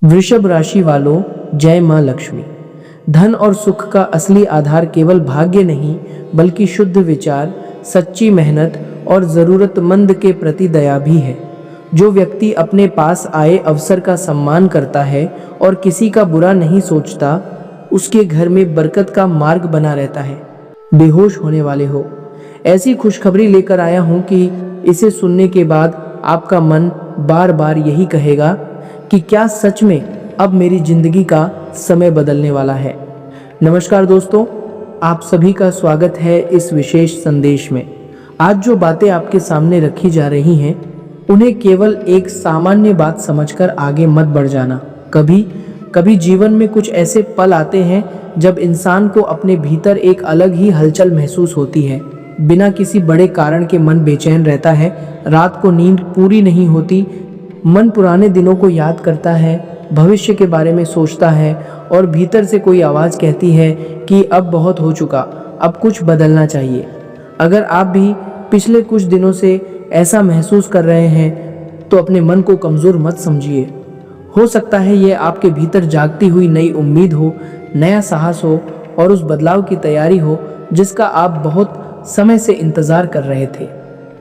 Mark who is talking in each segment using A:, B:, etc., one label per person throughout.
A: वृषभ राशि वालों, जय मां लक्ष्मी। धन और सुख का असली आधार केवल भाग्य नहीं, बल्कि शुद्ध विचार, सच्ची मेहनत और जरूरतमंद के प्रति दया भी है। जो व्यक्ति अपने पास आए अवसर का सम्मान करता है और किसी का बुरा नहीं सोचता, उसके घर में बरकत का मार्ग बना रहता है। बेहोश होने वाले हो, ऐसी खुशखबरी लेकर आया हूं कि इसे सुनने के बाद आपका मन बार बार यही कहेगा कि क्या सच में अब मेरी जिंदगी का समय बदलने वाला है। नमस्कार दोस्तों, आप सभी का स्वागत है इस विशेष संदेश में। आज जो बातें आपके सामने रखी जा रही हैं, उन्हें केवल एक सामान्य बात समझकर आगे मत बढ़ जाना। कभी कभी जीवन में कुछ ऐसे पल आते हैं जब इंसान को अपने भीतर एक अलग ही हलचल महसूस होती है। बिना किसी बड़े कारण के मन बेचैन रहता है, रात को नींद पूरी नहीं होती, मन पुराने दिनों को याद करता है, भविष्य के बारे में सोचता है और भीतर से कोई आवाज़ कहती है कि अब बहुत हो चुका, अब कुछ बदलना चाहिए। अगर आप भी पिछले कुछ दिनों से ऐसा महसूस कर रहे हैं तो अपने मन को कमज़ोर मत समझिए। हो सकता है ये आपके भीतर जागती हुई नई उम्मीद हो, नया साहस हो और उस बदलाव की तैयारी हो जिसका आप बहुत समय से इंतज़ार कर रहे थे।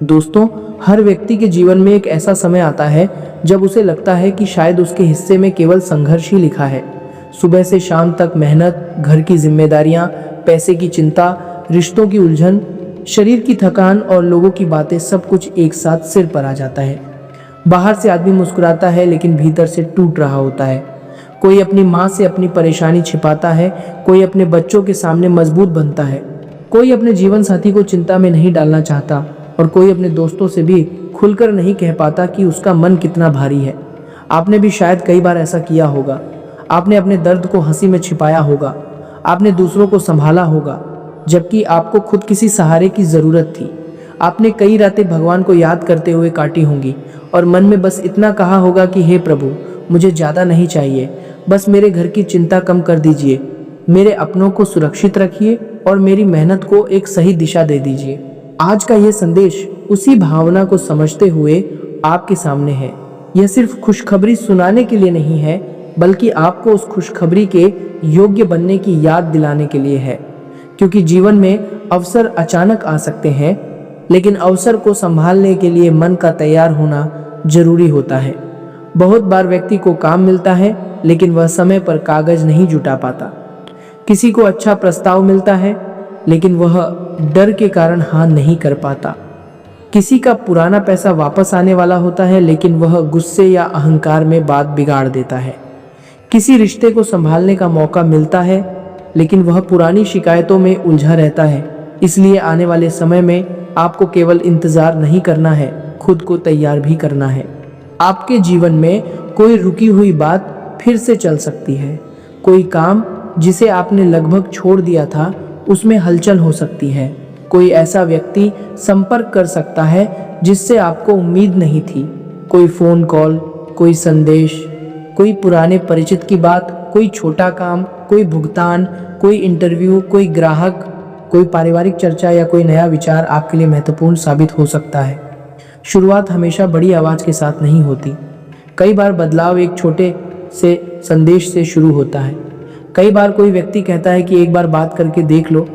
A: दोस्तों, हर व्यक्ति के जीवन में एक ऐसा समय आता है जब उसे लगता है कि शायद उसके हिस्से में केवल संघर्ष ही लिखा है। सुबह से शाम तक मेहनत, घर की जिम्मेदारियां, पैसे की चिंता, रिश्तों की उलझन, शरीर की थकान और लोगों की बातें, सब कुछ एक साथ सिर पर आ जाता है। बाहर से आदमी मुस्कुराता है लेकिन भीतर से टूट रहा होता है। कोई अपनी माँ से अपनी परेशानी छिपाता है, कोई अपने बच्चों के सामने मजबूत बनता है, कोई अपने जीवन साथी को चिंता में नहीं डालना चाहता और कोई अपने दोस्तों से भी खुलकर नहीं कह पाता कि उसका मन कितना भारी है। आपने भी शायद कई बार ऐसा किया होगा। आपने अपने दर्द को हंसी में छिपाया होगा, आपने दूसरों को संभाला होगा जबकि आपको खुद किसी सहारे की ज़रूरत थी। आपने कई रातें भगवान को याद करते हुए काटी होंगी और मन में बस इतना कहा होगा कि हे प्रभु, मुझे ज़्यादा नहीं चाहिए, बस मेरे घर की चिंता कम कर दीजिए, मेरे अपनों को सुरक्षित रखिए और मेरी मेहनत को एक सही दिशा दे दीजिए। आज का यह संदेश उसी भावना को समझते हुए आपके सामने है। यह सिर्फ खुशखबरी सुनाने के लिए नहीं है, बल्कि आपको उस खुशखबरी के योग्य बनने की याद दिलाने के लिए है। क्योंकि जीवन में अवसर अचानक आ सकते हैं, लेकिन अवसर को संभालने के लिए मन का तैयार होना जरूरी होता है। बहुत बार व्यक्ति को काम मिलता है लेकिन वह समय पर कागज नहीं जुटा पाता। किसी को अच्छा प्रस्ताव मिलता है लेकिन वह डर के कारण हाँ नहीं कर पाता। किसी का पुराना पैसा वापस आने वाला होता है लेकिन वह गुस्से या अहंकार में बात बिगाड़ देता है। किसी रिश्ते को संभालने का मौका मिलता है लेकिन वह पुरानी शिकायतों में उलझा रहता है। इसलिए आने वाले समय में आपको केवल इंतजार नहीं करना है, खुद को तैयार भी करना है। आपके जीवन में कोई रुकी हुई बात फिर से चल सकती है। कोई काम जिसे आपने लगभग छोड़ दिया था, उसमें हलचल हो सकती है। कोई ऐसा व्यक्ति संपर्क कर सकता है जिससे आपको उम्मीद नहीं थी। कोई फ़ोन कॉल, कोई संदेश, कोई पुराने परिचित की बात, कोई छोटा काम, कोई भुगतान, कोई इंटरव्यू, कोई ग्राहक, कोई पारिवारिक चर्चा या कोई नया विचार आपके लिए महत्वपूर्ण साबित हो सकता है। शुरुआत हमेशा बड़ी आवाज़ के साथ नहीं होती। कई बार बदलाव एक छोटे से संदेश से शुरू होता है। कई बार कोई व्यक्ति कहता है कि एक बार बात करके देख लो,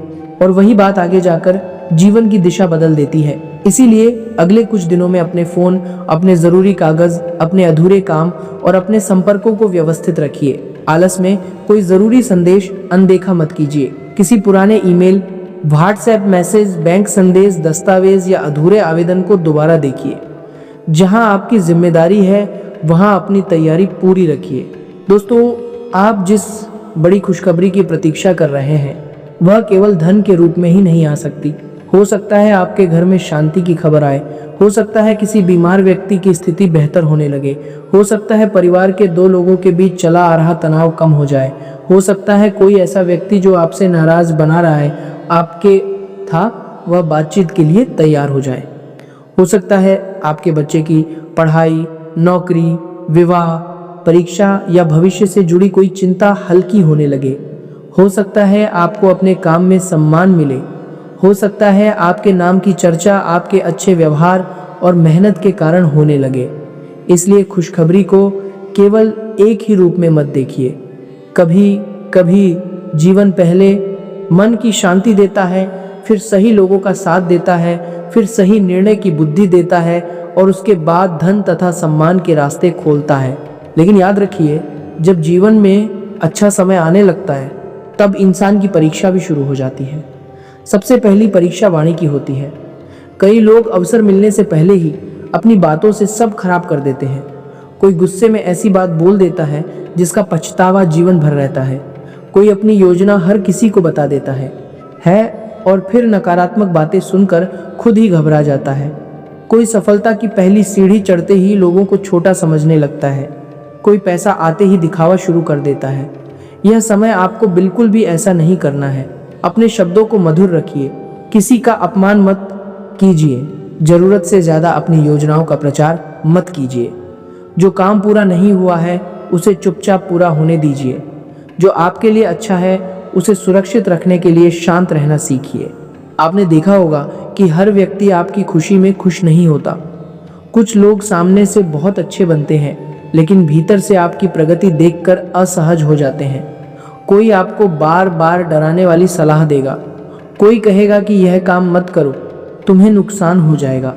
A: और वही बात आगे जाकर जीवन की दिशा बदल देती है। इसीलिए अगले कुछ दिनों में अपने फ़ोन, अपने ज़रूरी कागज़, अपने अधूरे काम और अपने संपर्कों को व्यवस्थित रखिए। आलस में कोई ज़रूरी संदेश अनदेखा मत कीजिए। किसी पुराने ईमेल, व्हाट्सएप मैसेज, बैंक संदेश, दस्तावेज या अधूरे आवेदन को दोबारा देखिए। जहां आपकी जिम्मेदारी है वहां अपनी तैयारी पूरी रखिए। दोस्तों, आप जिस बड़ी खुशखबरी की प्रतीक्षा कर रहे हैं वह केवल धन के रूप में ही नहीं आ सकती। हो सकता है आपके घर में शांति की खबर आए, हो सकता है किसी बीमार व्यक्ति की स्थिति बेहतर होने लगे, हो सकता है परिवार के दो लोगों के बीच चला आ रहा तनाव कम हो जाए, हो सकता है कोई ऐसा व्यक्ति जो आपसे नाराज बना रहा है आपके था वह बातचीत के लिए तैयार हो जाए। हो सकता है आपके बच्चे की पढ़ाई, नौकरी, विवाह, परीक्षा या भविष्य से जुड़ी कोई चिंता हल्की होने लगे। हो सकता है आपको अपने काम में सम्मान मिले। हो सकता है आपके नाम की चर्चा आपके अच्छे व्यवहार और मेहनत के कारण होने लगे। इसलिए खुशखबरी को केवल एक ही रूप में मत देखिए। कभी कभी जीवन पहले मन की शांति देता है, फिर सही लोगों का साथ देता है, फिर सही निर्णय की बुद्धि देता है और उसके बाद धन तथा सम्मान के रास्ते खोलता है। लेकिन याद रखिए, जब जीवन में अच्छा समय आने लगता है तब इंसान की परीक्षा भी शुरू हो जाती है। सबसे पहली परीक्षा वाणी की होती है। कई लोग अवसर मिलने से पहले ही अपनी बातों से सब खराब कर देते हैं। कोई गुस्से में ऐसी बात बोल देता है जिसका पछतावा जीवन भर रहता है। कोई अपनी योजना हर किसी को बता देता है और फिर नकारात्मक बातें सुनकर खुद ही घबरा जाता है। कोई सफलता की पहली सीढ़ी चढ़ते ही लोगों को छोटा समझने लगता है। कोई पैसा आते ही दिखावा शुरू कर देता है। यह समय आपको बिल्कुल भी ऐसा नहीं करना है। अपने शब्दों को मधुर रखिए, किसी का अपमान मत कीजिए, जरूरत से ज्यादा अपनी योजनाओं का प्रचार मत कीजिए। जो काम पूरा नहीं हुआ है उसे चुपचाप पूरा होने दीजिए। जो आपके लिए अच्छा है उसे सुरक्षित रखने के लिए शांत रहना सीखिए। आपने देखा होगा कि हर व्यक्ति आपकी खुशी में खुश नहीं होता। कुछ लोग सामने से बहुत अच्छे बनते हैं लेकिन भीतर से आपकी प्रगति देखकर असहज हो जाते हैं। कोई आपको बार बार डराने वाली सलाह देगा। कोई कहेगा कि यह काम मत करो, तुम्हें नुकसान हो जाएगा।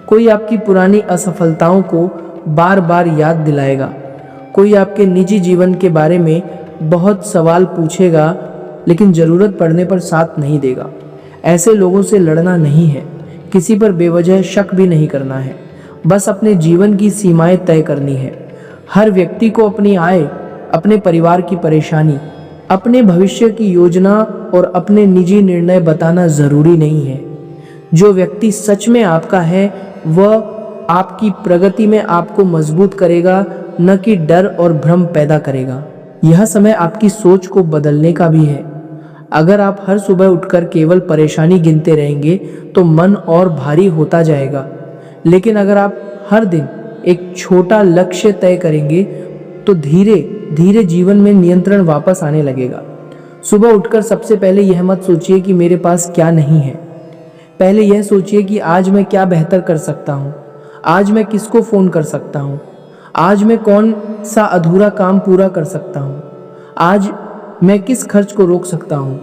A: कोई आपकी पुरानी असफलताओं को बार बार याद दिलाएगा। कोई आपके निजी जीवन के बारे में बहुत सवाल पूछेगा लेकिन ज़रूरत पड़ने पर साथ नहीं देगा। ऐसे लोगों से लड़ना नहीं है, किसी पर बेवजह शक भी नहीं करना है, बस अपने जीवन की सीमाएं तय करनी है। हर व्यक्ति को अपनी आय, अपने परिवार की परेशानी, अपने भविष्य की योजना और अपने निजी निर्णय बताना ज़रूरी नहीं है। जो व्यक्ति सच में आपका है वह आपकी प्रगति में आपको मजबूत करेगा, न कि डर और भ्रम पैदा करेगा। यह समय आपकी सोच को बदलने का भी है। अगर आप हर सुबह उठकर केवल परेशानी गिनते रहेंगे तो मन और भारी होता जाएगा। लेकिन अगर आप हर दिन एक छोटा लक्ष्य तय करेंगे तो धीरे धीरे जीवन में नियंत्रण वापस आने लगेगा। सुबह उठकर सबसे पहले यह मत सोचिए कि मेरे पास क्या नहीं है। पहले यह सोचिए कि आज मैं क्या बेहतर कर सकता हूँ, आज मैं किसको फ़ोन कर सकता हूँ, आज मैं कौन सा अधूरा काम पूरा कर सकता हूँ, आज मैं किस खर्च को रोक सकता हूँ,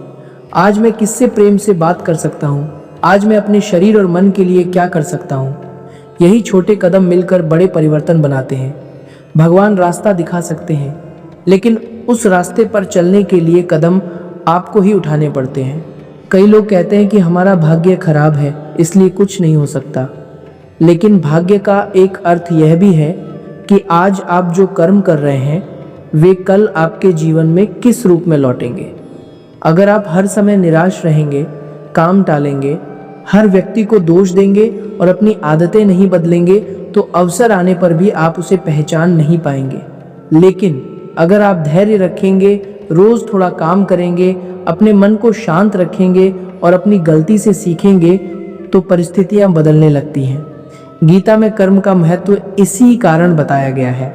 A: आज मैं किससे प्रेम से बात कर सकता हूँ, आज मैं अपने शरीर और मन के लिए क्या कर सकता हूँ। यही छोटे कदम मिलकर बड़े परिवर्तन बनाते हैं। भगवान रास्ता दिखा सकते हैं लेकिन उस रास्ते पर चलने के लिए कदम आपको ही उठाने पड़ते हैं। कई लोग कहते हैं कि हमारा भाग्य खराब है इसलिए कुछ नहीं हो सकता, लेकिन भाग्य का एक अर्थ यह भी है कि आज आप जो कर्म कर रहे हैं वे कल आपके जीवन में किस रूप में लौटेंगे। अगर आप हर समय निराश रहेंगे, काम टालेंगे, हर व्यक्ति को दोष देंगे और अपनी आदतें नहीं बदलेंगे तो अवसर आने पर भी आप उसे पहचान नहीं पाएंगे। लेकिन अगर आप धैर्य रखेंगे, रोज थोड़ा काम करेंगे, अपने मन को शांत रखेंगे और अपनी गलती से सीखेंगे तो परिस्थितियां बदलने लगती हैं। गीता में कर्म का महत्व इसी कारण बताया गया है।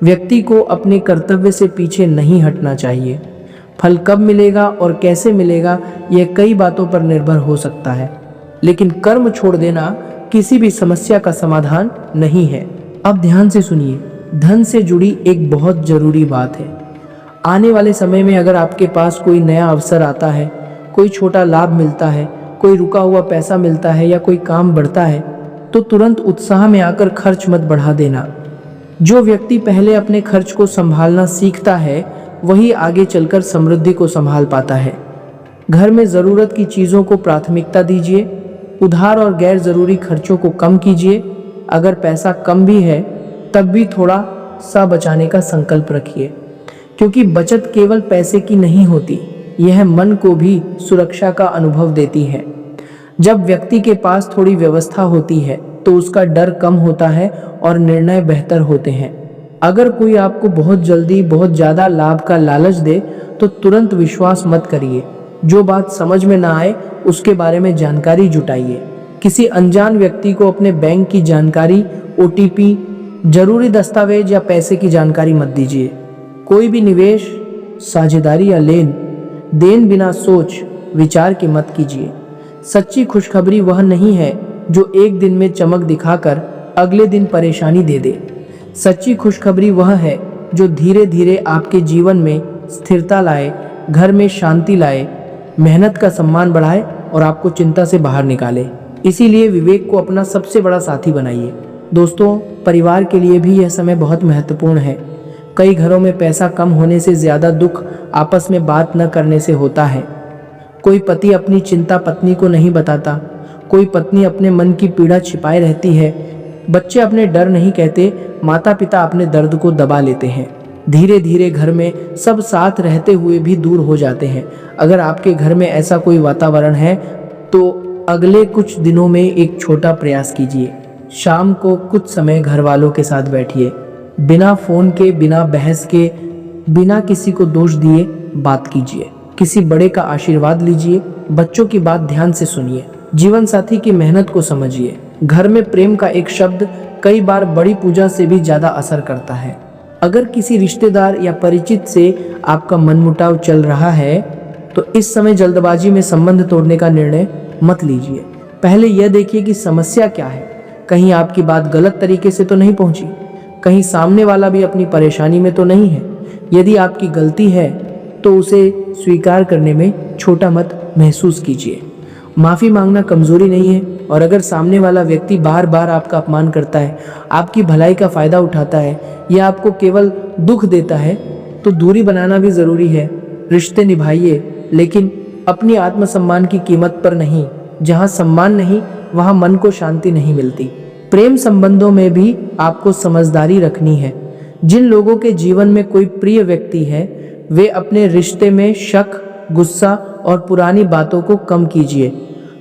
A: व्यक्ति को अपने कर्तव्य से पीछे नहीं हटना चाहिए। फल कब मिलेगा और कैसे मिलेगा यह कई बातों पर निर्भर हो सकता है, लेकिन कर्म छोड़ देना किसी भी समस्या का समाधान नहीं है। अब ध्यान से सुनिए, धन से जुड़ी एक बहुत जरूरी बात है। आने वाले समय में अगर आपके पास कोई नया अवसर आता है, कोई छोटा लाभ मिलता है, कोई रुका हुआ पैसा मिलता है या कोई काम बढ़ता है तो तुरंत उत्साह में आकर खर्च मत बढ़ा देना। जो व्यक्ति पहले अपने खर्च को संभालना सीखता है वही आगे चलकर समृद्धि को संभाल पाता है। घर में ज़रूरत की चीज़ों को प्राथमिकता दीजिए, उधार और गैर ज़रूरी खर्चों को कम कीजिए। अगर पैसा कम भी है तब भी थोड़ा सा बचाने का संकल्प रखिए, क्योंकि बचत केवल पैसे की नहीं होती, यह मन को भी सुरक्षा का अनुभव देती है। जब व्यक्ति के पास थोड़ी व्यवस्था होती है तो उसका डर कम होता है और निर्णय बेहतर होते हैं। अगर कोई आपको बहुत जल्दी बहुत ज़्यादा लाभ का लालच दे तो तुरंत विश्वास मत करिए। जो बात समझ में ना आए उसके बारे में जानकारी जुटाइए। किसी अनजान व्यक्ति को अपने बैंक की जानकारी, OTP, जरूरी दस्तावेज या पैसे की जानकारी मत दीजिए। कोई भी निवेश, साझेदारी या लेन देन बिना सोच विचार के मत कीजिए। सच्ची खुशखबरी वह नहीं है जो एक दिन में चमक दिखाकर अगले दिन परेशानी दे दे। सच्ची खुशखबरी वह है जो धीरे धीरे आपके जीवन में स्थिरता लाए, घर में शांति लाए, मेहनत का सम्मान बढ़ाए और आपको चिंता से बाहर निकाले। इसीलिए विवेक को अपना सबसे बड़ा साथी बनाइए। दोस्तों, परिवार के लिए भी यह समय बहुत महत्वपूर्ण है। कई घरों में पैसा कम होने से ज़्यादा दुख आपस में बात न करने से होता है। कोई पति अपनी चिंता पत्नी को नहीं बताता, कोई पत्नी अपने मन की पीड़ा छिपाए रहती है, बच्चे अपने डर नहीं कहते, माता पिता अपने दर्द को दबा लेते हैं। धीरे धीरे घर में सब साथ रहते हुए भी दूर हो जाते हैं। अगर आपके घर में ऐसा कोई वातावरण है तो अगले कुछ दिनों में एक छोटा प्रयास कीजिए। शाम को कुछ समय घर वालों के साथ बैठिए, बिना फोन के, बिना बहस के, बिना किसी को दोष दिए बात कीजिए। किसी बड़े का आशीर्वाद लीजिए, बच्चों की बात ध्यान से सुनिए, जीवन साथी की मेहनत को समझिए। घर में प्रेम का एक शब्द कई बार बड़ी पूजा से भी ज्यादा असर करता है। अगर किसी रिश्तेदार या परिचित से आपका मनमुटाव चल रहा है तो इस समय जल्दबाजी में संबंध तोड़ने का निर्णय मत लीजिए। पहले यह देखिए कि समस्या क्या है। कहीं आपकी बात गलत तरीके से तो नहीं पहुंची, कहीं सामने वाला भी अपनी परेशानी में तो नहीं है। यदि आपकी गलती है तो उसे स्वीकार करने में छोटा मत महसूस कीजिए। माफ़ी मांगना कमजोरी नहीं है, और अगर सामने वाला व्यक्ति बार बार आपका अपमान करता है, आपकी भलाई का फ़ायदा उठाता है या आपको केवल दुख देता है तो दूरी बनाना भी ज़रूरी है। रिश्ते निभाइए, लेकिन अपनी आत्मसम्मान की कीमत पर नहीं। जहाँ सम्मान नहीं वहाँ मन को शांति नहीं मिलती। प्रेम संबंधों में भी आपको समझदारी रखनी है। जिन लोगों के जीवन में कोई प्रिय व्यक्ति है वे अपने रिश्ते में शक, गुस्सा और पुरानी बातों को कम कीजिए।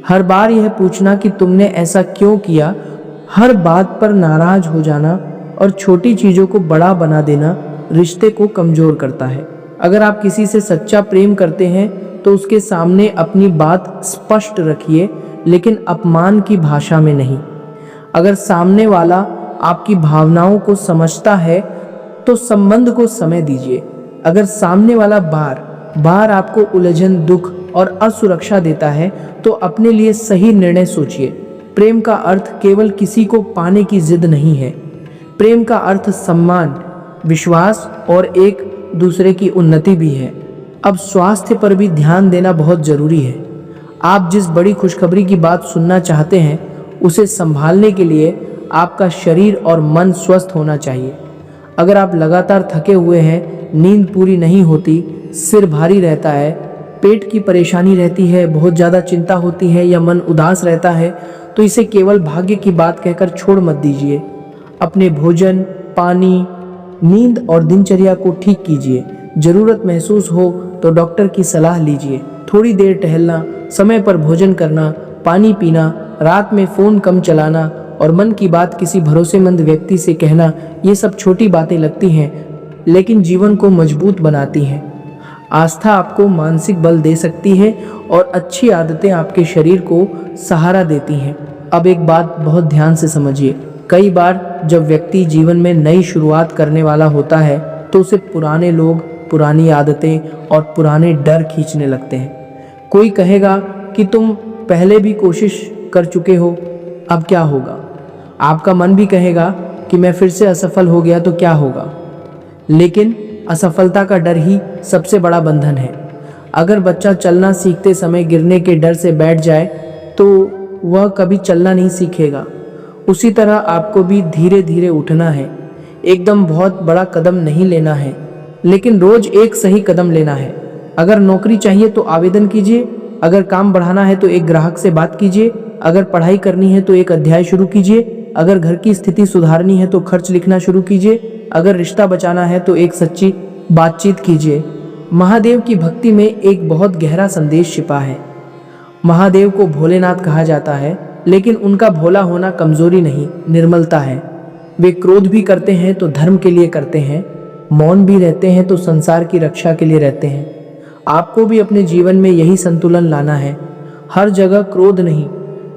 A: हर बार यह पूछना कि तुमने ऐसा क्यों किया, हर बात पर नाराज हो जाना और छोटी चीज़ों को बड़ा बना देना रिश्ते को कमज़ोर करता है। अगर आप किसी से सच्चा प्रेम करते हैं तो उसके सामने अपनी बात स्पष्ट रखिए, लेकिन अपमान की भाषा में नहीं। अगर सामने वाला आपकी भावनाओं को समझता है तो संबंध को समय दीजिए। अगर सामने वाला बार बार आपको उलझन, दुख और असुरक्षा देता है तो अपने लिए सही निर्णय सोचिए। प्रेम का अर्थ केवल किसी को पाने की जिद नहीं है। प्रेम का अर्थ सम्मान, विश्वास और एक दूसरे की उन्नति भी है। अब स्वास्थ्य पर भी ध्यान देना बहुत जरूरी है। आप जिस बड़ी खुशखबरी की बात सुनना चाहते हैं उसे संभालने के लिए आपका शरीर और मन स्वस्थ होना चाहिए। अगर आप लगातार थके हुए हैं, नींद पूरी नहीं होती, सिर भारी रहता है, पेट की परेशानी रहती है, बहुत ज़्यादा चिंता होती है या मन उदास रहता है, तो इसे केवल भाग्य की बात कहकर छोड़ मत दीजिए। अपने भोजन, पानी, नींद और दिनचर्या को ठीक कीजिए। ज़रूरत महसूस हो तो डॉक्टर की सलाह लीजिए। थोड़ी देर टहलना, समय पर भोजन करना, पानी पीना, रात में फ़ोन कम चलाना और मन की बात किसी भरोसेमंद व्यक्ति से कहना, ये सब छोटी बातें लगती हैं लेकिन जीवन को मजबूत बनाती हैं। आस्था आपको मानसिक बल दे सकती है और अच्छी आदतें आपके शरीर को सहारा देती हैं। अब एक बात बहुत ध्यान से समझिए। कई बार जब व्यक्ति जीवन में नई शुरुआत करने वाला होता है तो उसे पुराने लोग, पुरानी आदतें और पुराने डर खींचने लगते हैं। कोई कहेगा कि तुम पहले भी कोशिश कर चुके हो, अब क्या होगा। आपका मन भी कहेगा कि मैं फिर से असफल हो गया तो क्या होगा। लेकिन असफलता का डर ही सबसे बड़ा बंधन है। अगर बच्चा चलना सीखते समय गिरने के डर से बैठ जाए तो वह कभी चलना नहीं सीखेगा। उसी तरह आपको भी धीरे धीरे उठना है। एकदम बहुत बड़ा कदम नहीं लेना है, लेकिन रोज एक सही कदम लेना है। अगर नौकरी चाहिए तो आवेदन कीजिए, अगर काम बढ़ाना है तो एक ग्राहक से बात कीजिए, अगर पढ़ाई करनी है तो एक अध्याय शुरू कीजिए, अगर घर की स्थिति सुधारनी है तो खर्च लिखना शुरू कीजिए, अगर रिश्ता बचाना है तो एक सच्ची बातचीत कीजिए। महादेव की भक्ति में एक बहुत गहरा संदेश छिपा है। महादेव को भोलेनाथ कहा जाता है, लेकिन उनका भोला होना कमजोरी नहीं, निर्मलता है। वे क्रोध भी करते हैं तो धर्म के लिए करते हैं, मौन भी रहते हैं तो संसार की रक्षा के लिए रहते हैं। आपको भी अपने जीवन में यही संतुलन लाना है। हर जगह क्रोध नहीं,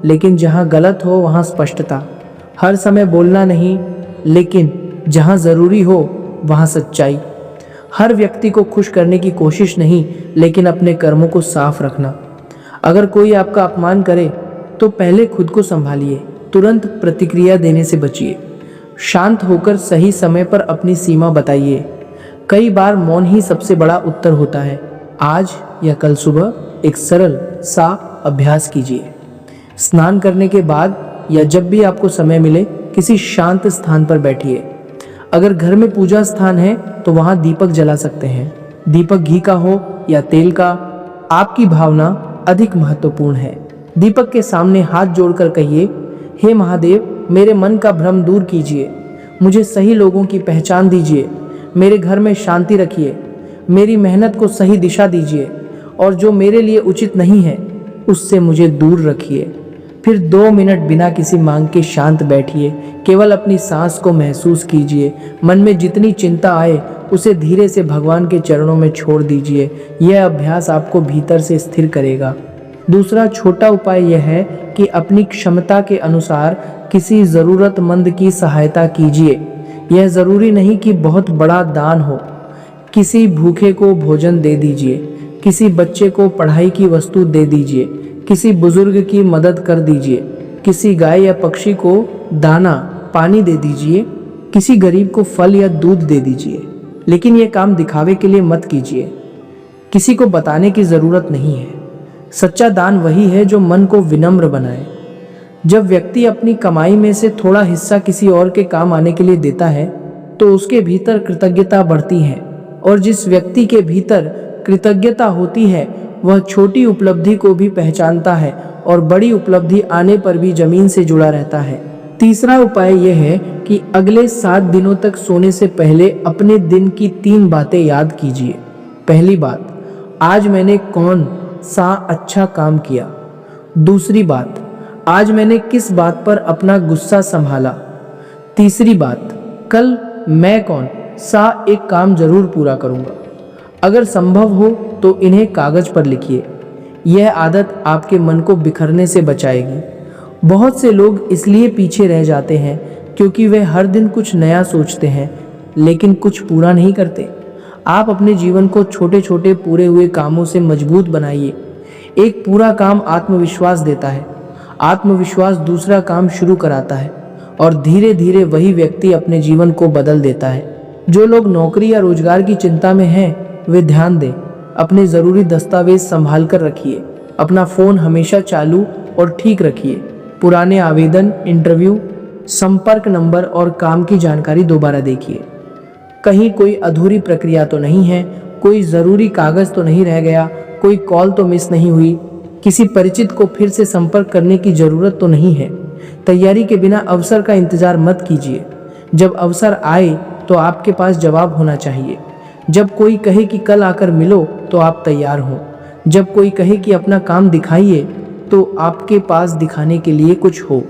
A: लेकिन जहाँ गलत हो वहाँ स्पष्टता। हर समय बोलना नहीं, लेकिन जहाँ ज़रूरी हो वहाँ सच्चाई। हर व्यक्ति को खुश करने की कोशिश नहीं, लेकिन अपने कर्मों को साफ रखना। अगर कोई आपका अपमान करे तो पहले खुद को संभालिए, तुरंत प्रतिक्रिया देने से बचिए। शांत होकर सही समय पर अपनी सीमा बताइए। कई बार मौन ही सबसे बड़ा उत्तर होता है। आज या कल सुबह एक सरल सा अभ्यास कीजिए। स्नान करने के बाद या जब भी आपको समय मिले किसी शांत स्थान पर बैठिए। अगर घर में पूजा स्थान है तो वहां दीपक जला सकते हैं। दीपक घी का हो या तेल का, आपकी भावना अधिक महत्वपूर्ण है। दीपक के सामने हाथ जोड़कर कहिए, हे महादेव, मेरे मन का भ्रम दूर कीजिए, मुझे सही लोगों की पहचान दीजिए, मेरे घर में शांति रखिए, मेरी मेहनत को सही दिशा दीजिए और जो मेरे लिए उचित नहीं है उससे मुझे दूर रखिए। फिर 2 मिनट बिना किसी मांग के शांत बैठिए। केवल अपनी सांस को महसूस कीजिए। मन में जितनी चिंता आए उसे धीरे से भगवान के चरणों में छोड़ दीजिए। यह अभ्यास आपको भीतर से स्थिर करेगा। दूसरा छोटा उपाय यह है कि अपनी क्षमता के अनुसार किसी ज़रूरतमंद की सहायता कीजिए। यह ज़रूरी नहीं कि बहुत बड़ा दान हो। किसी भूखे को भोजन दे दीजिए, किसी बच्चे को पढ़ाई की वस्तु दे दीजिए, किसी बुजुर्ग की मदद कर दीजिए, किसी गाय या पक्षी को दाना पानी दे दीजिए, किसी गरीब को फल या दूध दे दीजिए। लेकिन यह काम दिखावे के लिए मत कीजिए। किसी को बताने की ज़रूरत नहीं है। सच्चा दान वही है जो मन को विनम्र बनाए। जब व्यक्ति अपनी कमाई में से थोड़ा हिस्सा किसी और के काम आने के लिए देता है तो उसके भीतर कृतज्ञता बढ़ती है, और जिस व्यक्ति के भीतर कृतज्ञता होती है वह छोटी उपलब्धि को भी पहचानता है और बड़ी उपलब्धि आने पर भी जमीन से जुड़ा रहता है। तीसरा उपाय यह है कि अगले 7 दिनों तक सोने से पहले अपने दिन की 3 बातें याद कीजिए। पहली बात, आज मैंने कौन सा अच्छा काम किया। दूसरी बात, आज मैंने किस बात पर अपना गुस्सा संभाला। तीसरी बात, कल मैं कौन सा एक काम जरूर पूरा करूंगा। अगर संभव हो तो इन्हें कागज पर लिखिए। यह आदत आपके मन को बिखरने से बचाएगी। बहुत से लोग इसलिए पीछे रह जाते हैं क्योंकि वे हर दिन कुछ नया सोचते हैं लेकिन कुछ पूरा नहीं करते। आप अपने जीवन को छोटे छोटे पूरे हुए कामों से मजबूत बनाइए। एक पूरा काम आत्मविश्वास देता है। आत्मविश्वास दूसरा काम शुरू कराता है और धीरे धीरे वही व्यक्ति अपने जीवन को बदल देता है। जो लोग नौकरी या रोजगार की चिंता में हैं वे ध्यान दें। अपने ज़रूरी दस्तावेज संभाल कर रखिए। अपना फ़ोन हमेशा चालू और ठीक रखिए। पुराने आवेदन, इंटरव्यू, संपर्क नंबर और काम की जानकारी दोबारा देखिए। कहीं कोई अधूरी प्रक्रिया तो नहीं है, कोई ज़रूरी कागज़ तो नहीं रह गया, कोई कॉल तो मिस नहीं हुई, किसी परिचित को फिर से संपर्क करने की ज़रूरत तो नहीं है। तैयारी के बिना अवसर का इंतज़ार मत कीजिए। जब अवसर आए तो आपके पास जवाब होना चाहिए। जब कोई कहे कि कल आकर मिलो तो आप तैयार हों। जब कोई कहे कि अपना काम दिखाइए तो आपके पास दिखाने के लिए कुछ हो।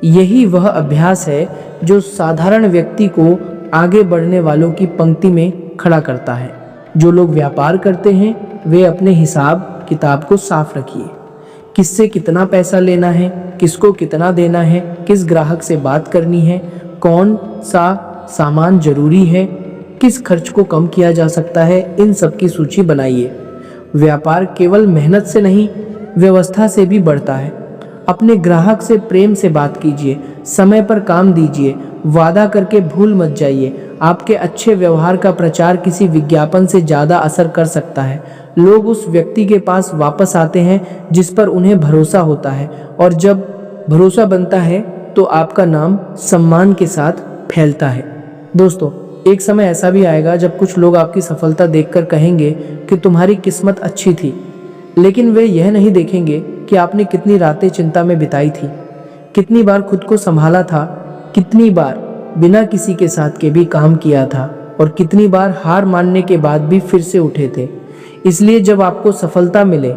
A: यही वह अभ्यास है जो साधारण व्यक्ति को आगे बढ़ने वालों की पंक्ति में खड़ा करता है। जो लोग व्यापार करते हैं वे अपने हिसाब किताब को साफ रखिए। किससे कितना पैसा लेना है, किसको कितना देना है, किस ग्राहक से बात करनी है, कौन सा सामान जरूरी है, किस खर्च को कम किया जा सकता है, इन सब की सूची बनाइए। व्यापार केवल मेहनत से नहीं, व्यवस्था से भी बढ़ता है। अपने ग्राहक से प्रेम से बात कीजिए, समय पर काम दीजिए, वादा करके भूल मत जाइए। आपके अच्छे व्यवहार का प्रचार किसी विज्ञापन से ज़्यादा असर कर सकता है। लोग उस व्यक्ति के पास वापस आते हैं जिस पर उन्हें भरोसा होता है, और जब भरोसा बनता है तो आपका नाम सम्मान के साथ फैलता है। दोस्तों, एक समय ऐसा भी आएगा जब कुछ लोग आपकी सफलता देखकर कहेंगे कि तुम्हारी किस्मत अच्छी थी, लेकिन वे यह नहीं देखेंगे कि आपने कितनी रातें चिंता में बिताई थी, कितनी बार खुद को संभाला था, कितनी बार बिना किसी के साथ के भी काम किया था, और कितनी बार हार मानने के बाद भी फिर से उठे थे। इसलिए जब आपको सफलता मिले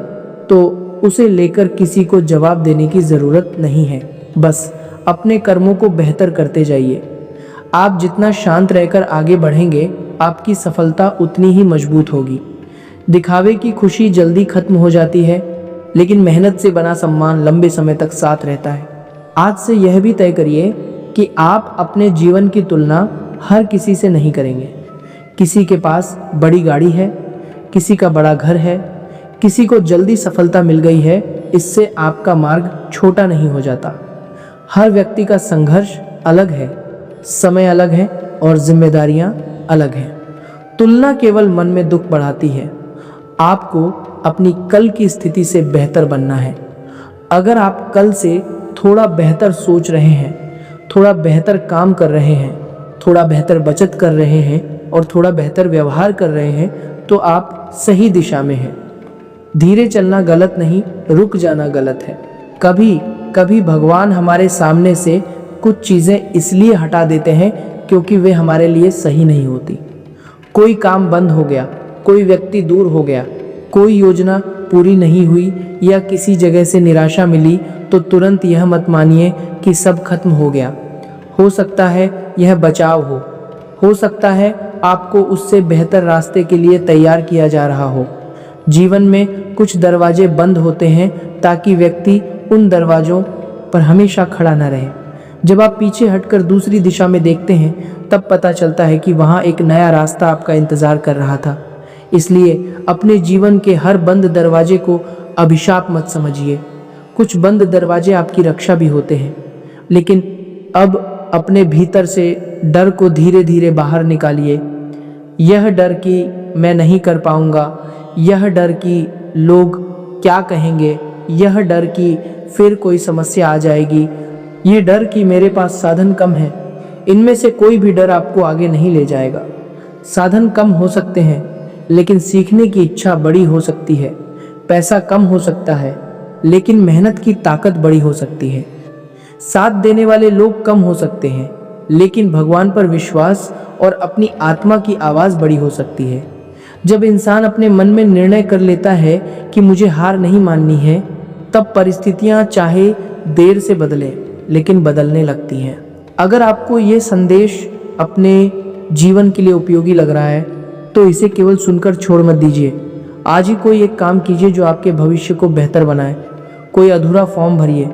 A: तो उसे लेकर किसी को जवाब देने की ज़रूरत नहीं है। बस अपने कर्मों को बेहतर करते जाइए। आप जितना शांत रहकर आगे बढ़ेंगे, आपकी सफलता उतनी ही मजबूत होगी। दिखावे की खुशी जल्दी खत्म हो जाती है, लेकिन मेहनत से बना सम्मान लंबे समय तक साथ रहता है। आज से यह भी तय करिए कि आप अपने जीवन की तुलना हर किसी से नहीं करेंगे। किसी के पास बड़ी गाड़ी है, किसी का बड़ा घर है, किसी को जल्दी सफलता मिल गई है, इससे आपका मार्ग छोटा नहीं हो जाता। हर व्यक्ति का संघर्ष अलग है, समय अलग है और जिम्मेदारियां अलग हैं। तुलना केवल मन में दुख बढ़ाती है। आपको अपनी कल की स्थिति से बेहतर बनना है। अगर आप कल से थोड़ा बेहतर सोच रहे हैं, थोड़ा बेहतर काम कर रहे हैं, थोड़ा बेहतर बचत कर रहे हैं और थोड़ा बेहतर व्यवहार कर रहे हैं, तो आप सही दिशा में हैं। धीरे चलना गलत नहीं, रुक जाना गलत है। कभी कभी भगवान हमारे सामने से कुछ चीज़ें इसलिए हटा देते हैं क्योंकि वे हमारे लिए सही नहीं होती। कोई काम बंद हो गया, कोई व्यक्ति दूर हो गया, कोई योजना पूरी नहीं हुई या किसी जगह से निराशा मिली, तो तुरंत यह मत मानिए कि सब खत्म हो गया। हो सकता है यह बचाव हो सकता है आपको उससे बेहतर रास्ते के लिए तैयार किया जा रहा हो। जीवन में कुछ दरवाजे बंद होते हैं ताकि व्यक्ति उन दरवाजों पर हमेशा खड़ा न रहे। जब आप पीछे हटकर दूसरी दिशा में देखते हैं, तब पता चलता है कि वहाँ एक नया रास्ता आपका इंतजार कर रहा था। इसलिए अपने जीवन के हर बंद दरवाजे को अभिशाप मत समझिए। कुछ बंद दरवाजे आपकी रक्षा भी होते हैं, लेकिन अब अपने भीतर से डर को धीरे धीरे बाहर निकालिए। यह डर कि मैं नहीं कर पाऊंगा, यह डर कि लोग क्या कहेंगे, यह डर कि फिर कोई समस्या आ जाएगी, ये डर कि मेरे पास साधन कम है, इनमें से कोई भी डर आपको आगे नहीं ले जाएगा। साधन कम हो सकते हैं, लेकिन सीखने की इच्छा बड़ी हो सकती है। पैसा कम हो सकता है, लेकिन मेहनत की ताकत बड़ी हो सकती है। साथ देने वाले लोग कम हो सकते हैं, लेकिन भगवान पर विश्वास और अपनी आत्मा की आवाज़ बड़ी हो सकती है। जब इंसान अपने मन में निर्णय कर लेता है कि मुझे हार नहीं माननी है, तब परिस्थितियां चाहे देर से बदलें, लेकिन बदलने लगती हैं। अगर आपको ये संदेश अपने जीवन के लिए उपयोगी लग रहा है, तो इसे केवल सुनकर छोड़ मत दीजिए। आज ही कोई एक काम कीजिए जो आपके भविष्य को बेहतर बनाए। कोई अधूरा फॉर्म भरिए,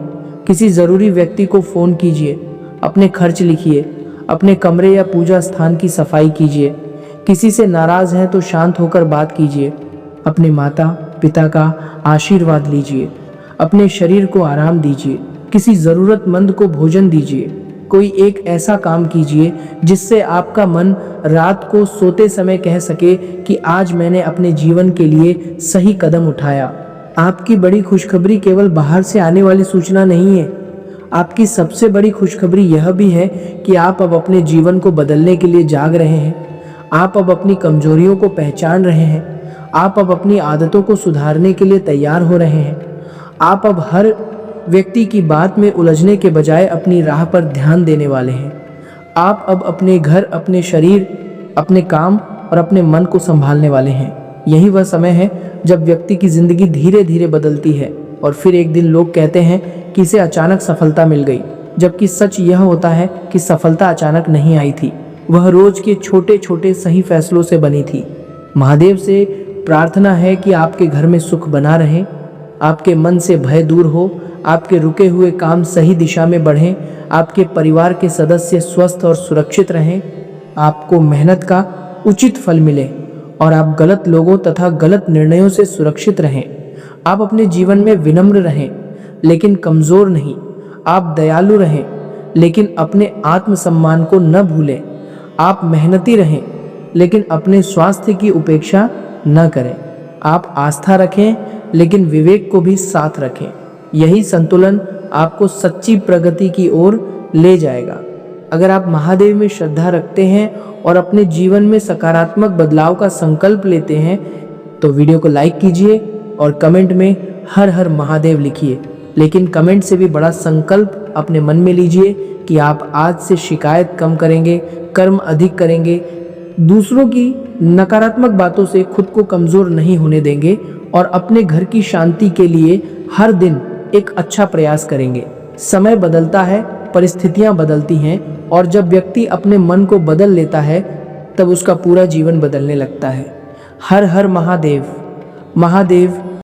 A: किसी ज़रूरी व्यक्ति को फ़ोन कीजिए, अपने खर्च लिखिए, अपने कमरे या पूजा स्थान की सफाई कीजिए। किसी से नाराज़ हैं तो शांत होकर बात कीजिए। अपने माता पिता का आशीर्वाद लीजिए। अपने शरीर को आराम दीजिए। किसी ज़रूरतमंद को भोजन दीजिए। कोई एक ऐसा काम कीजिए जिससे आपका मन रात को सोते समय कह सके कि आज मैंने अपने जीवन के लिए सही कदम उठाया। आपकी बड़ी खुशखबरी केवल बाहर से आने वाली सूचना नहीं है। आपकी सबसे बड़ी खुशखबरी यह भी है कि आप अब अपने जीवन को बदलने के लिए जाग रहे हैं। आप अब अपनी कमजोरियों को पहचान रहे हैं। आप अब अपनी आदतों को सुधारने के लिए तैयार हो रहे हैं। आप अब हर व्यक्ति की बात में उलझने के बजाय अपनी राह पर ध्यान देने वाले हैं। आप अब अपने घर, अपने शरीर, अपने काम और अपने मन को संभालने वाले हैं। यही वह समय है जब व्यक्ति की जिंदगी धीरे धीरे बदलती है और फिर एक दिन लोग कहते हैं कि इसे अचानक सफलता मिल गई, जबकि सच यह होता है कि सफलता अचानक नहीं आई थी। वह रोज के छोटे छोटे सही फैसलों से बनी थी। महादेव से प्रार्थना है कि आपके घर में सुख बना रहे, आपके मन से भय दूर हो, आपके रुके हुए काम सही दिशा में बढ़ें, आपके परिवार के सदस्य स्वस्थ और सुरक्षित रहें, आपको मेहनत का उचित फल मिले और आप गलत लोगों तथा गलत निर्णयों से सुरक्षित रहें। आप अपने जीवन में विनम्र रहें, लेकिन कमज़ोर नहीं। आप दयालु रहें, लेकिन अपने आत्मसम्मान को न भूलें। आप मेहनती रहें, लेकिन अपने स्वास्थ्य की उपेक्षा न करें। आप आस्था रखें, लेकिन विवेक को भी साथ रखें। यही संतुलन आपको सच्ची प्रगति की ओर ले जाएगा। अगर आप महादेव में श्रद्धा रखते हैं और अपने जीवन में सकारात्मक बदलाव का संकल्प लेते हैं, तो वीडियो को लाइक कीजिए और कमेंट में हर हर महादेव लिखिए। लेकिन कमेंट से भी बड़ा संकल्प अपने मन में लीजिए कि आप आज से शिकायत कम करेंगे, कर्म अधिक करेंगे, दूसरों की नकारात्मक बातों से खुद को कमज़ोर नहीं होने देंगे और अपने घर की शांति के लिए हर दिन एक अच्छा प्रयास करेंगे। समय बदलता है, परिस्थितियां बदलती हैं और जब व्यक्ति अपने मन को बदल लेता है, तब उसका पूरा जीवन बदलने लगता है। हर हर महादेव। महादेव